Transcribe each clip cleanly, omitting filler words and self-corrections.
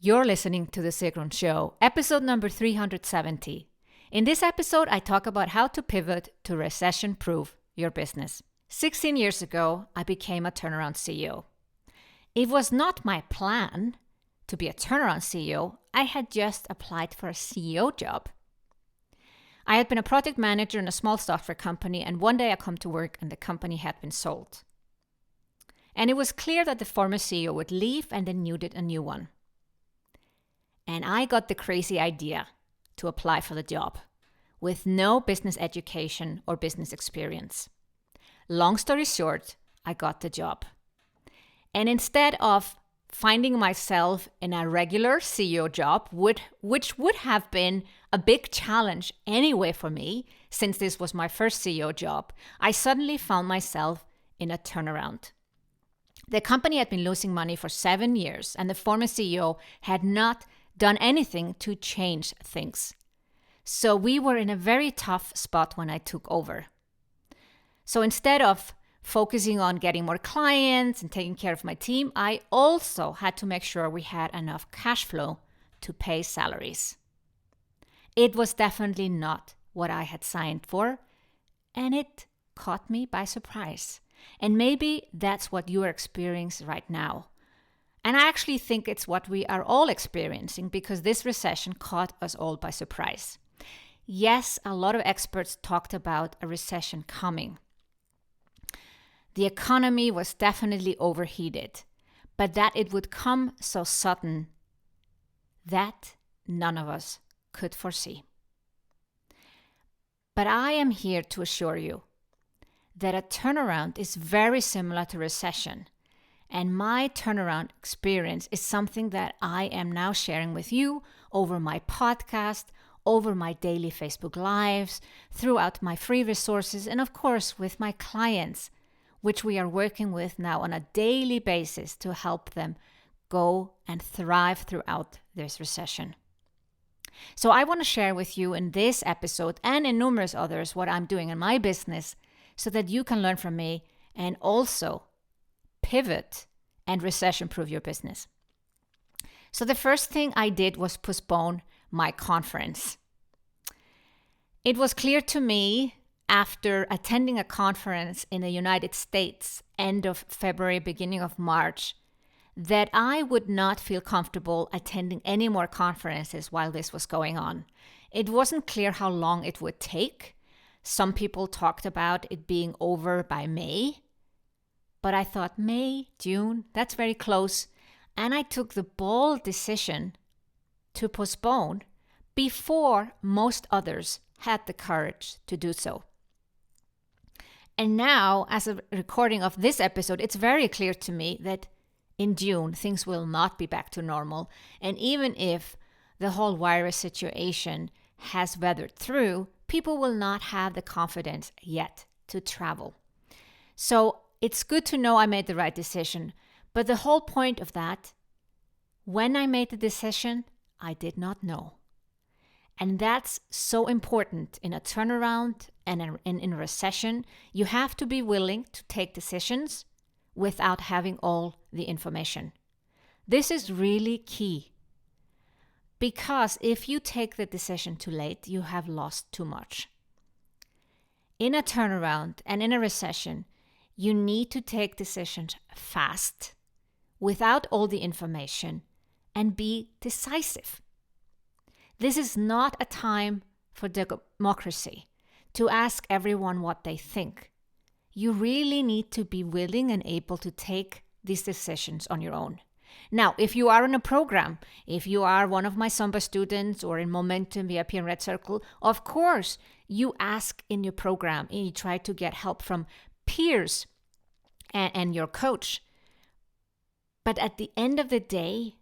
You're listening to The Sigrun Show, episode number 370. In this episode, I talk about how to pivot to recession-proof your business. 16 years ago, I became a turnaround CEO. It was not my plan to be a turnaround CEO. I had just applied for a CEO job. I had been a project manager in a small software company, and one day I come to work and the company had been sold. And it was clear that the former CEO would leave and they needed a new one. And I got the crazy idea to apply for the job with no business education or business experience. Long story short, I got the job. And instead of finding myself in a regular CEO job, which would have been a big challenge anyway for me, since this was my first CEO job, I suddenly found myself in a turnaround. The company had been losing money for 7 years, and the former CEO had not done anything to change things. So we were in a very tough spot when I took over. So instead of focusing on getting more clients and taking care of my team, I also had to make sure we had enough cash flow to pay salaries. It was definitely not what I had signed for, and it caught me by surprise. And maybe that's what you are experiencing right now. And I actually think it's what we are all experiencing because this recession caught us all by surprise. Yes, a lot of experts talked about a recession coming. The economy was definitely overheated, but that it would come so sudden, that none of us could foresee. But I am here to assure you that a turnaround is very similar to recession. And my turnaround experience is something that I am now sharing with you over my podcast, over my daily Facebook Lives, throughout my free resources, and of course with my clients, which we are working with now on a daily basis to help them go and thrive throughout this recession. So I want to share with you in this episode and in numerous others what I'm doing in my business so that you can learn from me and also pivot and recession-proof your business. So the first thing I did was postpone my conference. It was clear to me after attending a conference in the United States, end of February, beginning of March, that I would not feel comfortable attending any more conferences while this was going on. It wasn't clear how long it would take. Some people talked about it being over by May. But I thought May, June, that's very close. And I took the bold decision to postpone before most others had the courage to do so. And now, as a recording of this episode, it's very clear to me that in June, things will not be back to normal. And even if the whole virus situation has weathered through, people will not have the confidence yet to travel. So it's good to know I made the right decision, but the whole point of that, when I made the decision, I did not know. And that's so important in a turnaround and in a recession. You have to be willing to take decisions without having all the information. This is really key, because if you take the decision too late, you have lost too much. In a turnaround and in a recession, you need to take decisions fast, without all the information, and be decisive. This is not a time for democracy, to ask everyone what they think. You really need to be willing and able to take these decisions on your own. Now, if you are in a program, if you are one of my Samba students or in Momentum, VIP and Red Circle, of course, you ask in your program and you try to get help from peers and your coach. But at the end of the day,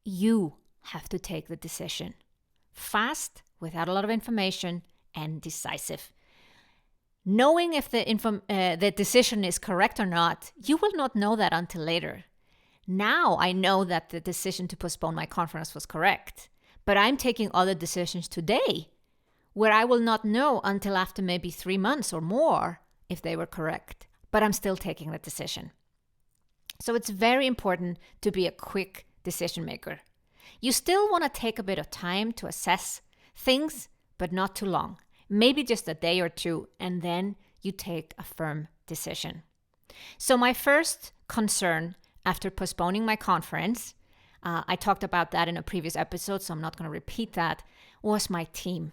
you have to take the decision. Fast, without a lot of information, and decisive. Knowing if the decision is correct or not, you will not know that until later. Now I know that the decision to postpone my conference was correct, but I'm taking other decisions today where I will not know until after maybe 3 months or more if they were correct, but I'm still taking the decision. So it's very important to be a quick decision maker. You still want to take a bit of time to assess things, but not too long. Maybe just a day or two, and then you take a firm decision. So my first concern after postponing my conference, I talked about that in a previous episode, so I'm not going to repeat that, was my team.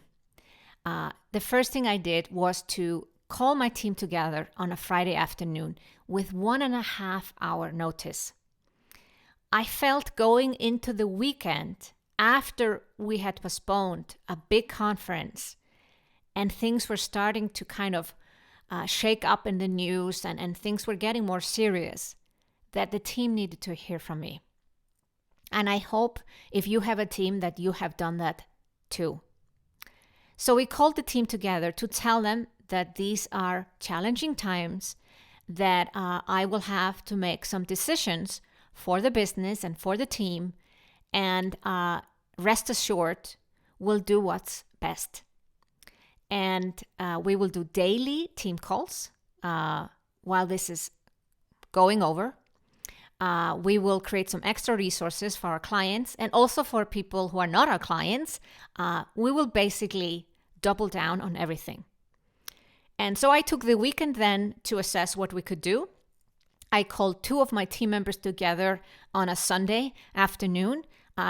The first thing I did was to call my team together on a Friday afternoon with 1.5 hour notice. I felt going into the weekend after we had postponed a big conference and things were starting to kind of shake up in the news and things were getting more serious, that the team needed to hear from me. And I hope if you have a team that you have done that too. So we called the team together to tell them that these are challenging times, that I will have to make some decisions for the business and for the team, and rest assured, we'll do what's best. And we will do daily team calls while this is going over. We will create some extra resources for our clients and also for people who are not our clients. We will basically double down on everything. And so I took the weekend then to assess what we could do. I called 2 of my team members together on a Sunday afternoon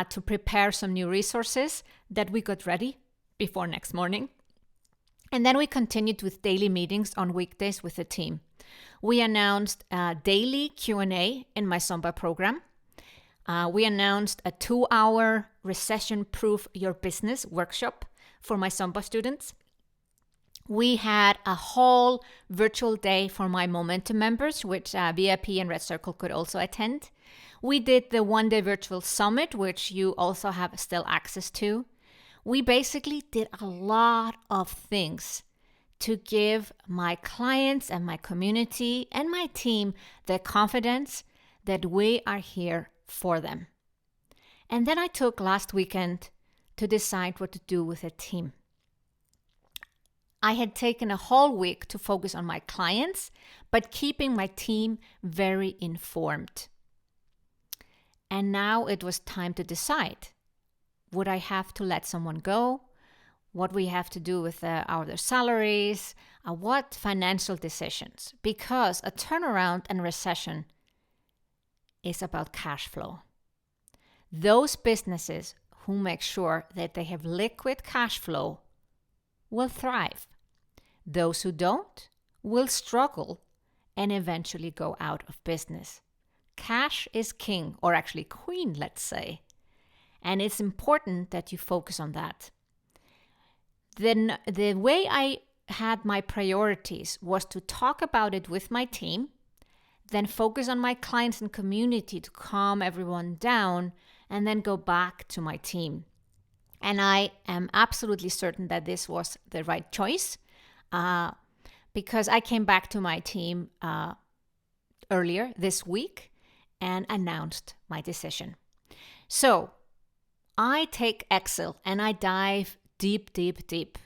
to prepare some new resources that we got ready before next morning. And then we continued with daily meetings on weekdays with the team. We announced a daily Q&A in my Zumba program. We announced a 2-hour recession-proof your business workshop for my Zumba students. We had a whole virtual day for my Momentum members, which VIP and Red Circle could also attend. We did the 1-day virtual summit, which you also have still access to. We basically did a lot of things to give my clients and my community and my team the confidence that we are here for them. And then I took last weekend to decide what to do with the team. I had taken a whole week to focus on my clients, but keeping my team very informed. And now it was time to decide. Would I have to let someone go? What we have to do with our salaries? What financial decisions? Because a turnaround and recession is about cash flow. Those businesses who make sure that they have liquid cash flow will thrive. Those who don't will struggle and eventually go out of business. Cash is king, or actually queen, let's say. And it's important that you focus on that. Then the way I had my priorities was to talk about it with my team, then focus on my clients and community to calm everyone down, and then go back to my team. And I am absolutely certain that this was the right choice because I came back to my team earlier this week and announced my decision. So I take Excel and I dive deep, deep, deep.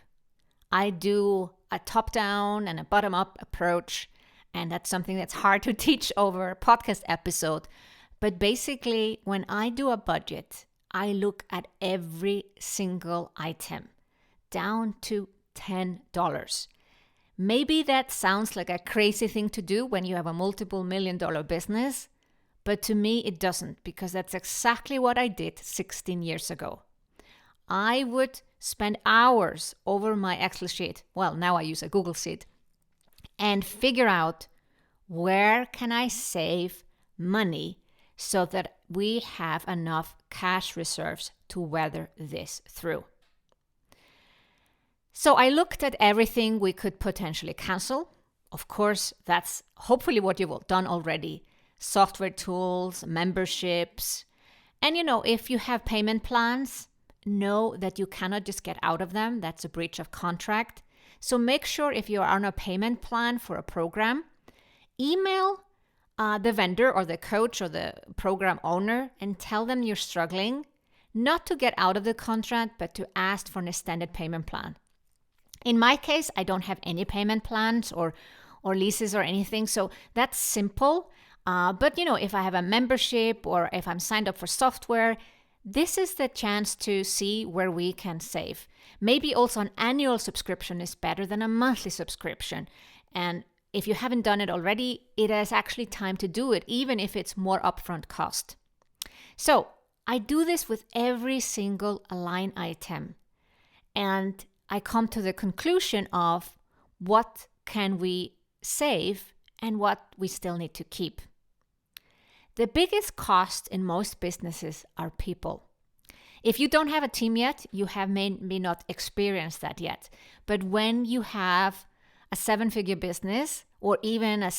I do a top-down and a bottom-up approach, and that's something that's hard to teach over a podcast episode. But basically, when I do a budget, I look at every single item, down to $10. Maybe that sounds like a crazy thing to do when you have a multiple $1,000,000 business, but to me it doesn't, because that's exactly what I did 16 years ago. I would spend hours over my Excel sheet, well, now I use a Google Sheet, and figure out where can I save money so that we have enough cash reserves to weather this through. So I looked at everything we could potentially cancel. Of course, that's hopefully what you've done already. Software tools, memberships. And if you have payment plans, know that you cannot just get out of them. That's a breach of contract. So make sure if you are on a payment plan for a program, email the vendor or the coach or the program owner and tell them you're struggling, not to get out of the contract, but to ask for an extended payment plan. In my case, I don't have any payment plans or leases or anything, so that's simple. But if I have a membership or if I'm signed up for software, this is the chance to see where we can save. Maybe also an annual subscription is better than a monthly subscription. And if you haven't done it already, it is actually time to do it, even if it's more upfront cost. So I do this with every single line item. And I come to the conclusion of what can we save and what we still need to keep. The biggest cost in most businesses are people. If you don't have a team yet, you have maybe not experienced that yet. But when you have a 7-figure business or even a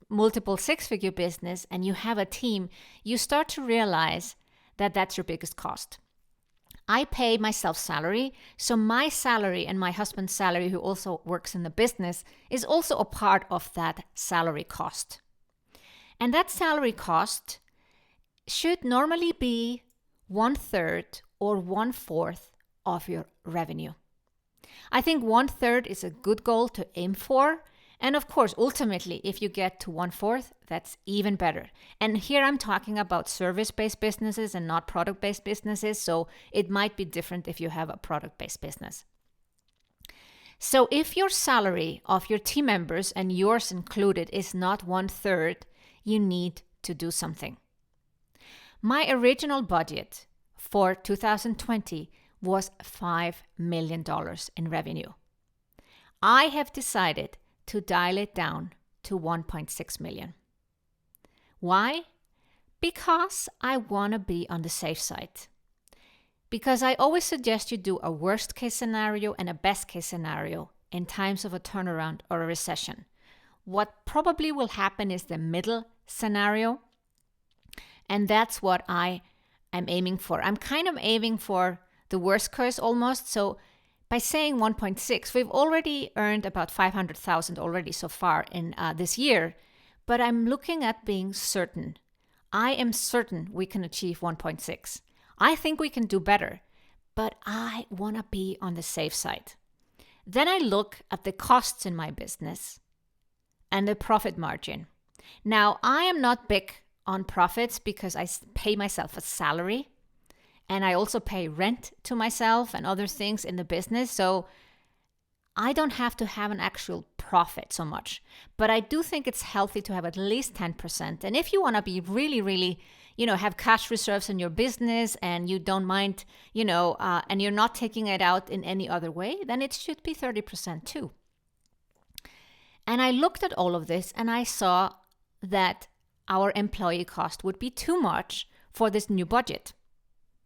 multiple 6-figure business and you have a team, you start to realize that that's your biggest cost. I pay myself salary, so my salary and my husband's salary, who also works in the business, is also a part of that salary cost. And that salary cost should normally be 1/3 or 1/4 of your revenue. I think 1/3 is a good goal to aim for. And of course, ultimately, if you get to 1/4, that's even better. And here I'm talking about service-based businesses and not product-based businesses. So it might be different if you have a product-based business. So if your salary of your team members and yours included is not 1/3, you need to do something. My original budget for 2020 was $5 million in revenue. I have decided to dial it down to 1.6 million. Why? Because I want to be on the safe side. Because I always suggest you do a worst case scenario and a best case scenario in times of a turnaround or a recession. What probably will happen is the middle scenario, and that's what I am aiming for. I'm kind of aiming for the worst case almost. So by saying 1.6, we've already earned about 500,000 already so far in this year, but I'm looking at being certain. I am certain we can achieve 1.6. I think we can do better, but I want to be on the safe side. Then I look at the costs in my business and the profit margin. Now, I am not big on profits because I pay myself a salary. And I also pay rent to myself and other things in the business. So I don't have to have an actual profit so much. But I do think it's healthy to have at least 10%. And if you want to be really, really, have cash reserves in your business and you don't mind, and you're not taking it out in any other way, then it should be 30% too. And I looked at all of this and I saw that our employee cost would be too much for this new budget.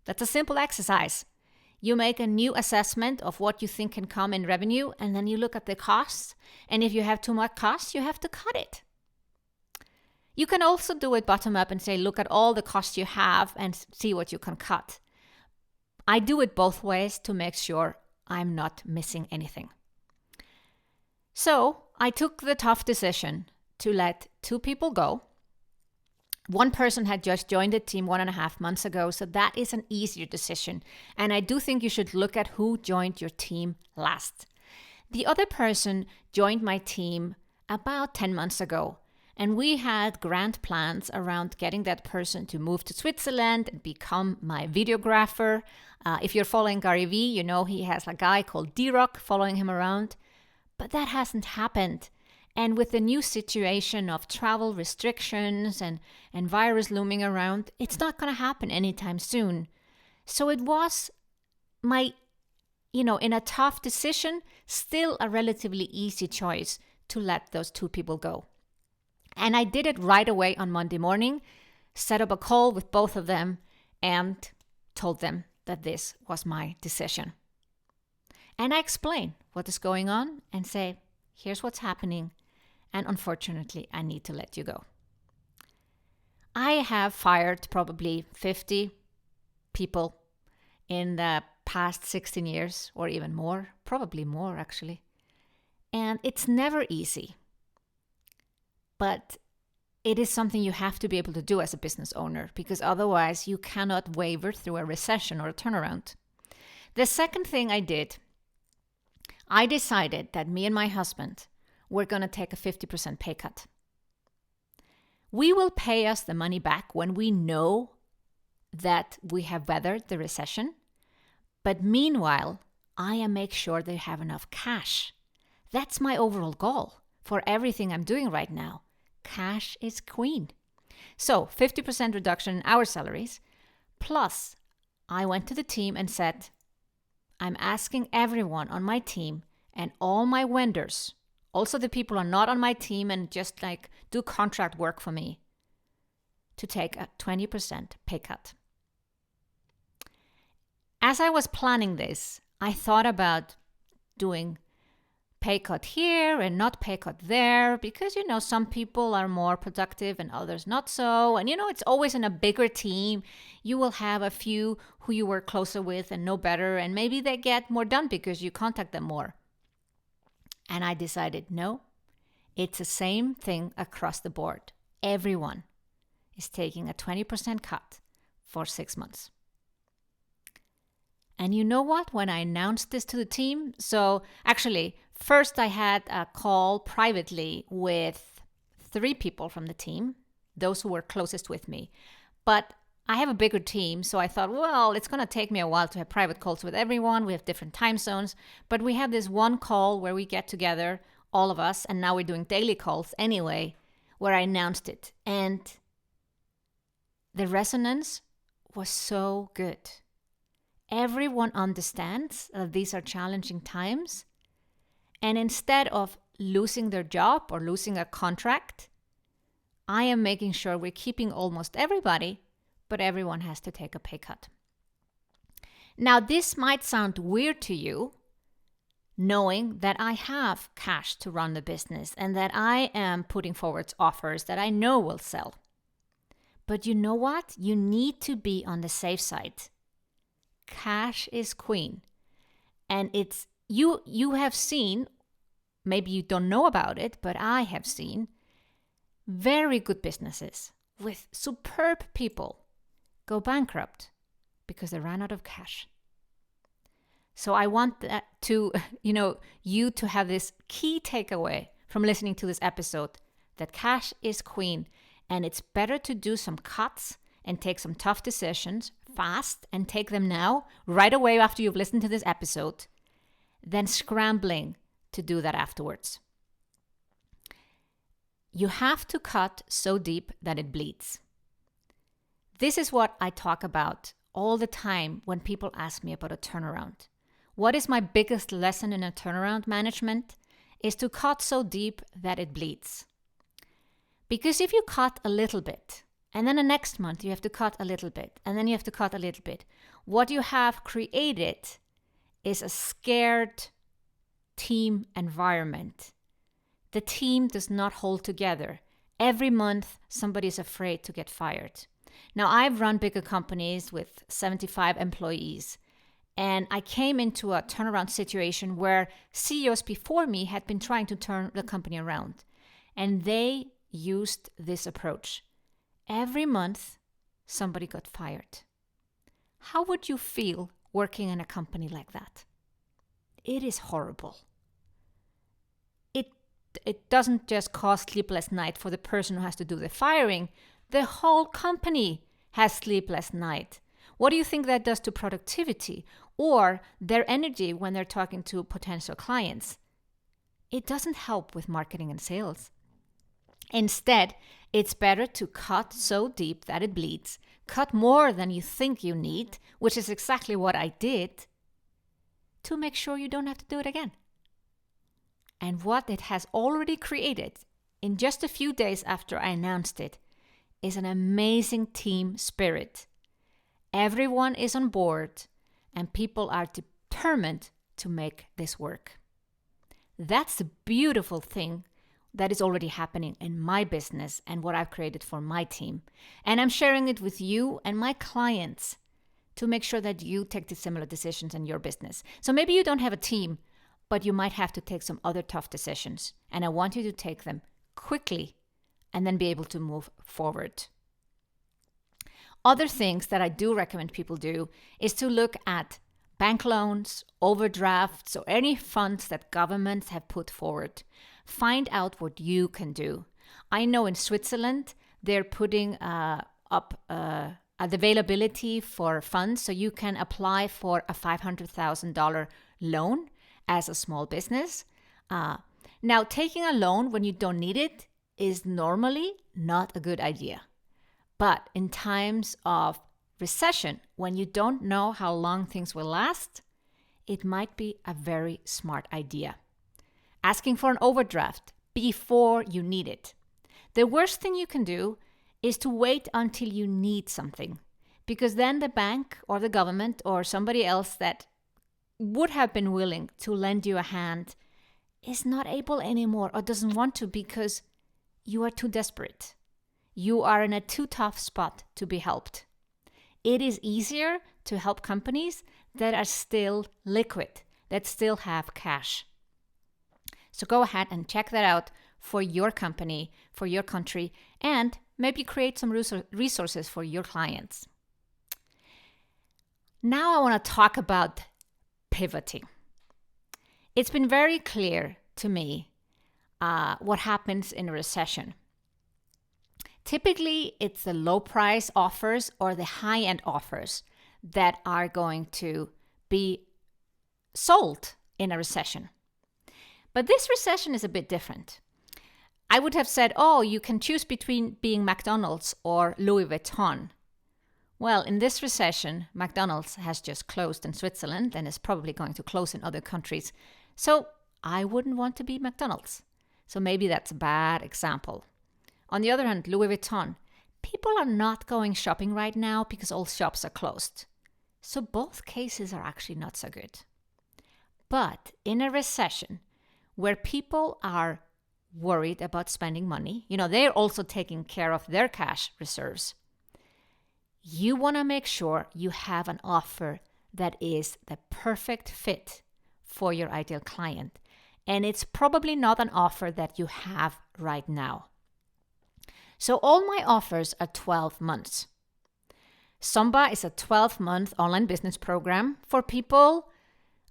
That's a simple exercise. You make a new assessment of what you think can come in revenue, and then you look at the costs. And if you have too much costs, you have to cut it. You can also do it bottom up and say, look at all the costs you have and see what you can cut. I do it both ways to make sure I'm not missing anything. So I took the tough decision to let 2 people go. One person had just joined the team 1.5 months ago, so that is an easier decision. And I do think you should look at who joined your team last. The other person joined my team about 10 months ago, and we had grand plans around getting that person to move to Switzerland and become my videographer. If you're following Gary Vee, you know he has a guy called D-Rock following him around. But that hasn't happened. And with the new situation of travel restrictions and virus looming around, it's not going to happen anytime soon. So it was my, in a tough decision, still a relatively easy choice to let those 2 people go. And I did it right away on Monday morning, set up a call with both of them and told them that this was my decision. And I explain what is going on and say, here's what's happening. And unfortunately, I need to let you go. I have fired probably 50 people in the past 16 years or even more, probably more actually. And it's never easy. But it is something you have to be able to do as a business owner because otherwise you cannot waver through a recession or a turnaround. The second thing I did, I decided that me and my husband we're going to take a 50% pay cut. We will pay us the money back when we know that we have weathered the recession. But meanwhile, I make sure they have enough cash. That's my overall goal for everything I'm doing right now. Cash is queen. So 50% reduction in our salaries. Plus, I went to the team and said, I'm asking everyone on my team and all my vendors, also the people who are not on my team and just like do contract work for me, to take a 20% pay cut. As I was planning this, I thought about doing pay cut here and not pay cut there because, some people are more productive and others not so. And, it's always in a bigger team. You will have a few who you work closer with and know better, and maybe they get more done because you contact them more. And I decided, no, it's the same thing across the board. Everyone is taking a 20% cut for 6 months. And you know what? When I announced this to the team, so actually, first I had a call privately with 3 people from the team, those who were closest with me. But I have a bigger team, so I thought, well, it's going to take me a while to have private calls with everyone. We have different time zones, but we have this one call where we get together, all of us, and now we're doing daily calls anyway, where I announced it. And the resonance was so good. Everyone understands that these are challenging times. And instead of losing their job or losing a contract, I am making sure we're keeping almost everybody, but everyone has to take a pay cut. Now, this might sound weird to you, knowing that I have cash to run the business and that I am putting forward offers that I know will sell. But you know what? You need to be on the safe side. Cash is queen. And it's you have seen, maybe you don't know about it, but I have seen very good businesses with superb people go bankrupt because they ran out of cash. So I want that to, you to have this key takeaway from listening to this episode, that cash is queen, and it's better to do some cuts and take some tough decisions fast and take them now, right away after you've listened to this episode, than scrambling to do that afterwards. You have to cut so deep that it bleeds. This is what I talk about all the time when people ask me about a turnaround. What is my biggest lesson in a turnaround management is to cut so deep that it bleeds. Because if you cut a little bit, and then the next month you have to cut a little bit, and then you have to cut a little bit, what you have created is a scared team environment. The team does not hold together. Every month, somebody is afraid to get fired. Now, I've run bigger companies with 75 employees, and I came into a turnaround situation where CEOs before me had been trying to turn the company around, and they used this approach. Every month, somebody got fired. How would you feel working in a company like that? It is horrible. It doesn't just cause sleepless night for the person who has to do the firing. The whole company has sleepless night. What do you think that does to productivity or their energy when they're talking to potential clients? It doesn't help with marketing and sales. Instead, it's better to cut so deep that it bleeds, cut more than you think you need, which is exactly what I did, to make sure you don't have to do it again. And what it has already created in just a few days after I announced it is an amazing team spirit. Everyone is on board and people are determined to make this work. That's the beautiful thing that is already happening in my business and what I've created for my team. And I'm sharing it with you and my clients to make sure that you take the similar decisions in your business. So maybe you don't have a team, but you might have to take some other tough decisions. And I want you to take them quickly and then be able to move forward. Other things that I do recommend people do is to look at bank loans, overdrafts, or any funds that governments have put forward. Find out what you can do. I know in Switzerland, they're putting up the availability for funds, so you can apply for a $500,000 loan as a small business. Now, taking a loan when you don't need it is normally not a good idea. But in times of recession, when you don't know how long things will last, it might be a very smart idea. Asking for an overdraft before you need it. The worst thing you can do is to wait until you need something, because then the bank or the government or somebody else that would have been willing to lend you a hand is not able anymore or doesn't want to because you are too desperate. You are in a too tough spot to be helped. It is easier to help companies that are still liquid, that still have cash. So go ahead and check that out for your company, for your country, and maybe create some resources for your clients. Now I want to talk about pivoting. It's been very clear to me what happens in a recession. Typically, it's the low price offers or the high-end offers that are going to be sold in a recession. But this recession is a bit different. I would have said, oh, you can choose between being McDonald's or Louis Vuitton. Well, in this recession, McDonald's has just closed in Switzerland and is probably going to close in other countries. So I wouldn't want to be McDonald's. So maybe that's a bad example. On the other hand, Louis Vuitton, people are not going shopping right now because all shops are closed. So both cases are actually not so good. But in a recession where people are worried about spending money, they're also taking care of their cash reserves. You want to make sure you have an offer that is the perfect fit for your ideal client. And it's probably not an offer that you have right now. So all my offers are 12 months. Samba is a 12-month online business program for people,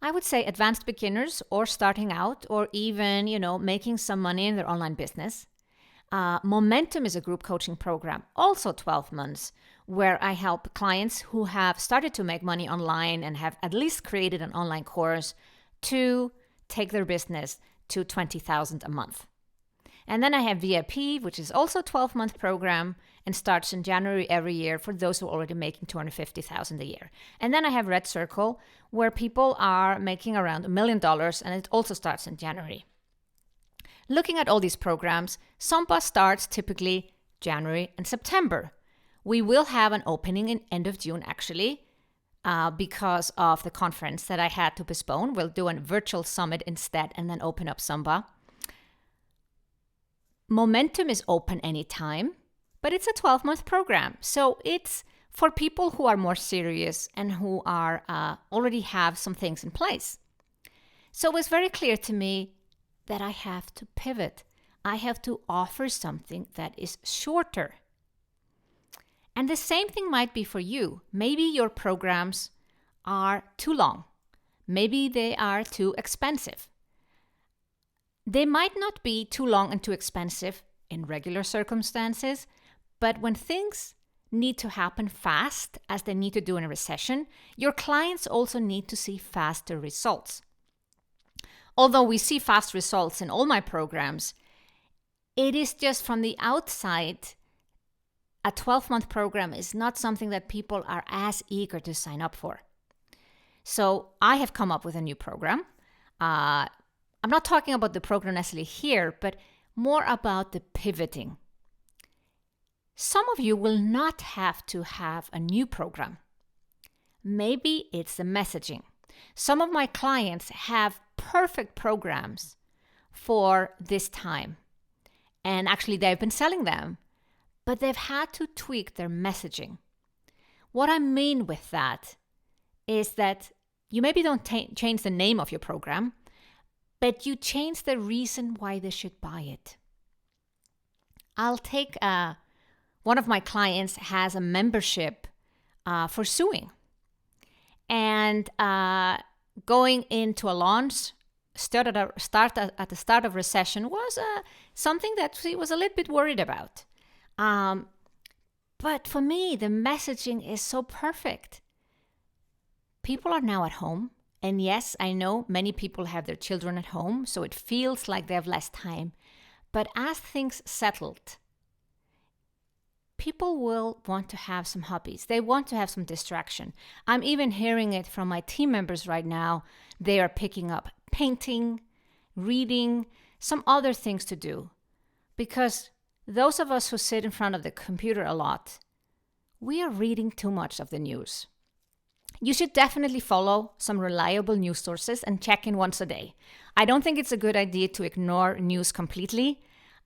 I would say advanced beginners or starting out or even, making some money in their online business. Momentum is a group coaching program, also 12 months, where I help clients who have started to make money online and have at least created an online course to take their business to $20,000 a month. And then I have VIP, which is also a 12-month program and starts in January every year for those who are already making $250,000 a year. And then I have Red Circle, where people are making around $1 million, and it also starts in January. Looking at all these programs, Samba starts typically January and September. We will have an opening in end of June, actually, because of the conference that I had to postpone. We'll do a virtual summit instead and then open up Samba. Momentum is open anytime, but it's a 12-month program. So it's for people who are more serious and who are already have some things in place. So it was very clear to me that I have to pivot. I have to offer something that is shorter. And the same thing might be for you. Maybe your programs are too long. Maybe they are too expensive. They might not be too long and too expensive in regular circumstances, but when things need to happen fast, as they need to do in a recession, your clients also need to see faster results. Although we see fast results in all my programs, it is just from the outside, a 12-month program is not something that people are as eager to sign up for. So I have come up with a new program. I'm not talking about the program necessarily here, but more about the pivoting. Some of you will not have to have a new program. Maybe it's the messaging. Some of my clients have perfect programs for this time. And actually, they've been selling them, but they've had to tweak their messaging. What I mean with that is that you maybe don't change the name of your program, but you change the reason why they should buy it. I'll take one of my clients has a membership for sewing. And going into a launch, at the start of recession was something that she was a little bit worried about. But for me, the messaging is so perfect. People are now at home. And yes, I know many people have their children at home, so it feels like they have less time. But as things settled, people will want to have some hobbies. They want to have some distraction. I'm even hearing it from my team members right now. They are picking up painting, reading, some other things to do. Because those of us who sit in front of the computer a lot, we are reading too much of the news. You should definitely follow some reliable news sources and check in once a day. I don't think it's a good idea to ignore news completely.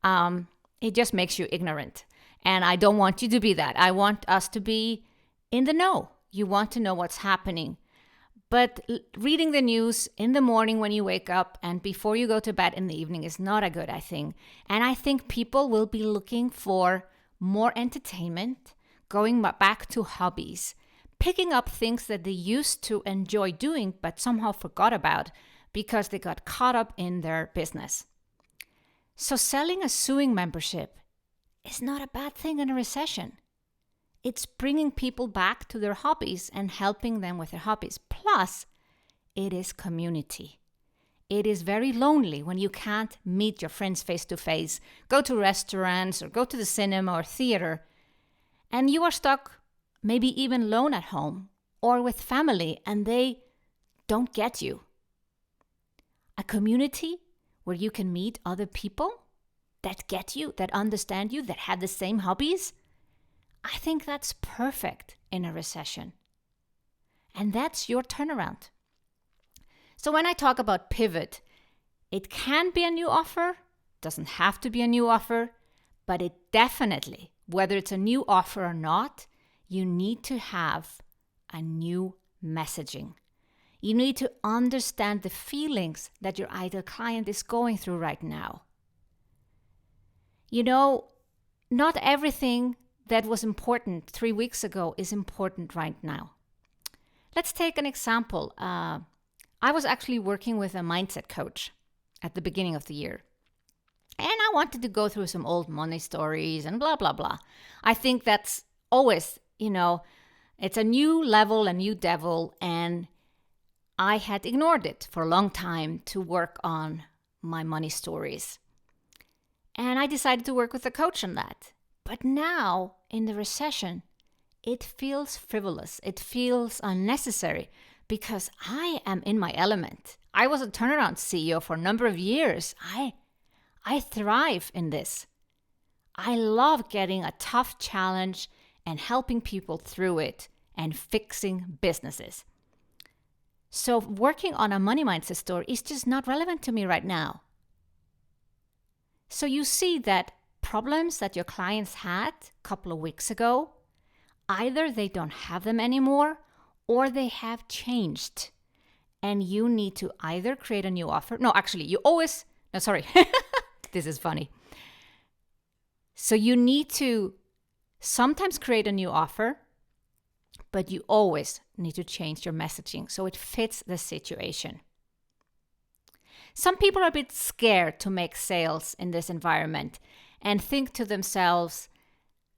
It just makes you ignorant. And I don't want you to be that. I want us to be in the know. You want to know what's happening. But reading the news in the morning when you wake up and before you go to bed in the evening is not a good thing. And I think people will be looking for more entertainment, going back to hobbies, picking up things that they used to enjoy doing but somehow forgot about because they got caught up in their business. So selling a sewing membership is not a bad thing in a recession. It's bringing people back to their hobbies and helping them with their hobbies. Plus, it is community. It is very lonely when you can't meet your friends face to face, go to restaurants or go to the cinema or theater, and you are stuck maybe even alone at home or with family, and they don't get you. A community where you can meet other people that get you, that understand you, that have the same hobbies, I think that's perfect in a recession. And that's your turnaround. So when I talk about pivot, it can be a new offer, doesn't have to be a new offer, but it definitely, whether it's a new offer or not, you need to have a new messaging. You need to understand the feelings that your ideal client is going through right now. You know, not everything that was important 3 weeks ago is important right now. Let's take an example. I was actually working with a mindset coach at the beginning of the year. And I wanted to go through some old money stories and blah, blah, blah. I think that's always, it's a new level, a new devil. And I had ignored it for a long time to work on my money stories. And I decided to work with a coach on that. But now, in the recession, it feels frivolous. It feels unnecessary because I am in my element. I was a turnaround CEO for a number of years. I thrive in this. I love getting a tough challenge and helping people through it and fixing businesses. So working on a money mindset story is just not relevant to me right now. So you see that problems that your clients had a couple of weeks ago, either they don't have them anymore or they have changed. And you need to either create a new offer. This is funny. So you need to sometimes create a new offer, but you always need to change your messaging so it fits the situation. Some people are a bit scared to make sales in this environment and think to themselves,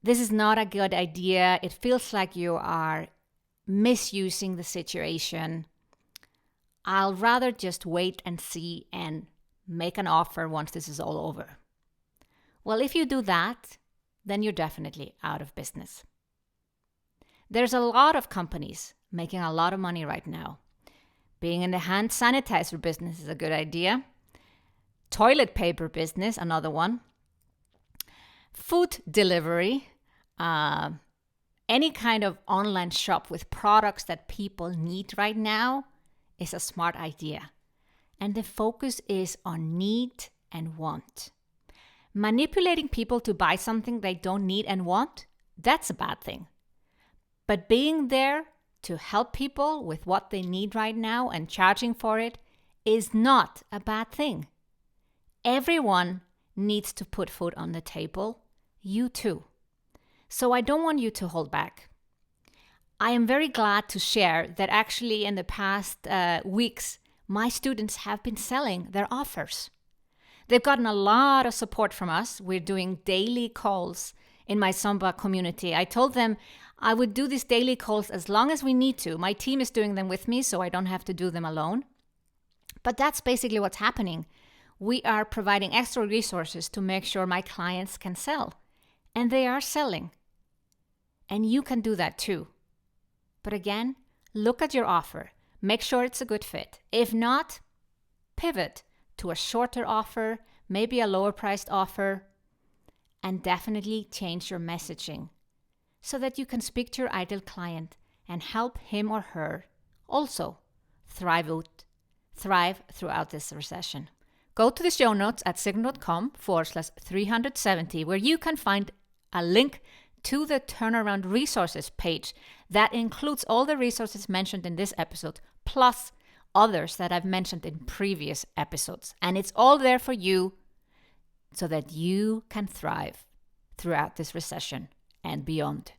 this is not a good idea. It feels like you are misusing the situation. I'll rather just wait and see and make an offer once this is all over. Well, if you do that, then you're definitely out of business. There's a lot of companies making a lot of money right now. Being in the hand sanitizer business is a good idea. Toilet paper business, another one. Food delivery, any kind of online shop with products that people need right now is a smart idea. And the focus is on need and want. Manipulating people to buy something they don't need and want, that's a bad thing. But being there to help people with what they need right now and charging for it is not a bad thing. Everyone needs to put food on the table, you too. So I don't want you to hold back. I am very glad to share that actually in the past weeks, my students have been selling their offers. They've gotten a lot of support from us. We're doing daily calls in my Samba community. I told them I would do these daily calls as long as we need to. My team is doing them with me, so I don't have to do them alone. But that's basically what's happening. We are providing extra resources to make sure my clients can sell. And they are selling. And you can do that too. But again, look at your offer. Make sure it's a good fit. If not, pivot to a shorter offer, maybe a lower priced offer, and definitely change your messaging so that you can speak to your ideal client and help him or her also thrive throughout this recession. Go to the show notes at sigrun.com/370 where you can find a link to the turnaround resources page that includes all the resources mentioned in this episode, plus others that I've mentioned in previous episodes. And it's all there for you so that you can thrive throughout this recession and beyond.